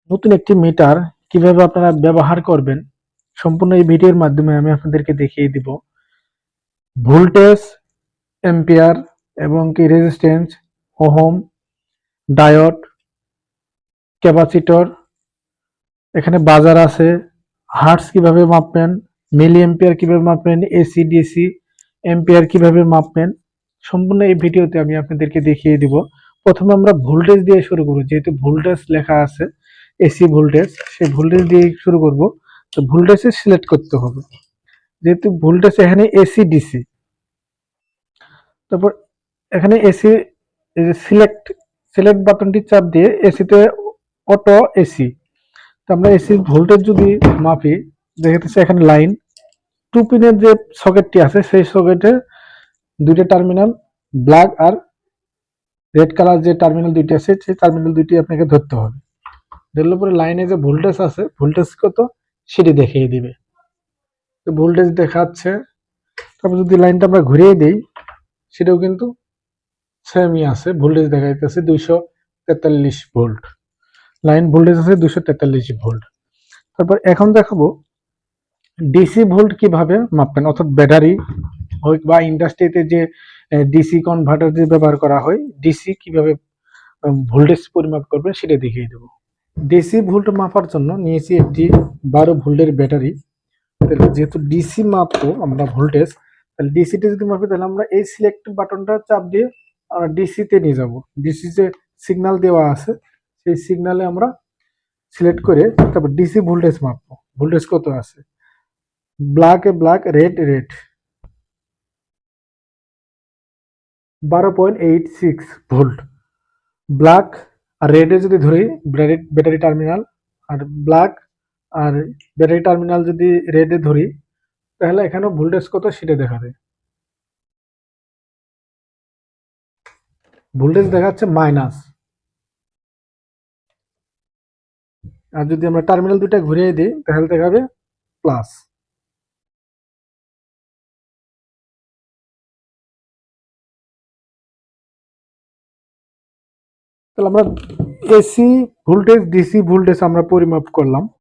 নতুন একটি মিটার কিভাবে আপনারা ব্যবহার করবেন সম্পূর্ণ এই ভিডিওর মাধ্যমে আমি আপনাদেরকে দেখিয়ে দিব। ভোল্টেজ, এম্পিয়ার এবং কি রেজিস্ট্যান্স, ওহম, ডায়োড, ক্যাপাসিটর, এখানে বাজার আছে, হার্টস কিভাবে মাপবেন, মিলি এম্পিয়ার কিভাবে মাপবেন, এসি ডিসি এম্পিয়ার কিভাবে মাপবেন, সম্পূর্ণ এই ভিডিওতে আমি আপনাদেরকে দেখিয়ে দিব। প্রথমে আমরা ভোল্টেজ দিয়ে শুরু করব, যেহেতু ভোল্টেজ লেখা আছে এসি ভোল্টেজ, সেই ভোল্টেজ দিয়ে শুরু করব। তো ভোল্টেজে সিলেক্ট করতে হবে, যেহেতু ভোল্টেজ এখানে এসি ডিসি। তারপর এখানে এসি, এই যে সিলেক্ট সিলেক্ট বাটনটি চাপ দিয়ে এসিতে অটো এসি। তো আমরা এসি ভোল্টেজ যদি মাপি, দেখা যাচ্ছে এখানে লাইন টু পিনের যে সকেটটি আছে সেই সকেটে দুইটা টার্মিনাল, ব্ল্যাক আর রেড কালার যে টার্মিনাল দুইটি আছে সেই টার্মিনাল দুইটি আপনাকে ধরতে হবে। ধরলে পরে লাইনে যে ভোল্টেজ আছে, ভোল্টেজ কত সেটি দেখিয়ে দিবে। তো ভোল্টেজ দেখাচ্ছে। তারপর যদি লাইনটা আমরা ঘুরিয়ে দিই, সেটাও কিন্তু সেমই আছে, ভোল্টেজ দেখা যাচ্ছে 243 ভোল্ট। লাইন ভোল্টেজ আছে 243 ভোল্ট। তারপর এখন দেখাবো ডিসি ভোল্ট কিভাবে মাপবেন, অর্থাৎ ব্যাটারি হোক বা ইন্ডাস্ট্রিতে যে ডিসি কনভার্টার যে ব্যবহার করা হয়, ডিসি কিভাবে ভোল্টেজ পরিমাপ করবেন সেটা দেখিয়ে দেবো। ডিসি ভোল্ট মাপার জন্য নিয়েছি একটি 12 ভোল্টের ব্যাটারি। যেহেতু ডিসি মাপবো আমরা ভোল্টেজ, তাহলে ডিসিতে যদি মাপি তাহলে আমরা এই সিলেক্ট বাটনটা চাপ দিয়ে আমরা ডিসিতে নিয়ে যাব। ডিসি যে সিগন্যাল দেওয়া আছে সেই সিগন্যালে আমরা সিলেক্ট করে তারপর ডিসি ভোল্টেজ মাপবো, ভোল্টেজ কত আছে। ব্ল্যাক এ black, red red, 12.86 volt. Black আর রেডে যদি ধরি, ব্যাটারি টার্মিনাল আর ব্ল্যাক আর ব্যাটারি টার্মিনাল যদি রেডে ধরি, তাহলে এখানে ভোল্টেজ কত সেটা দেখাবে। ভোল্টেজ দেখাচ্ছে মাইনাস। আর যদি আমরা টার্মিনাল দুটা ঘুরিয়ে দিই তাহলে দেখাবে প্লাস। তাহলে আমরা এসি ভোল্টেজ, ডিসি ভোল্টেজ আমরা পরিমাপ করলাম।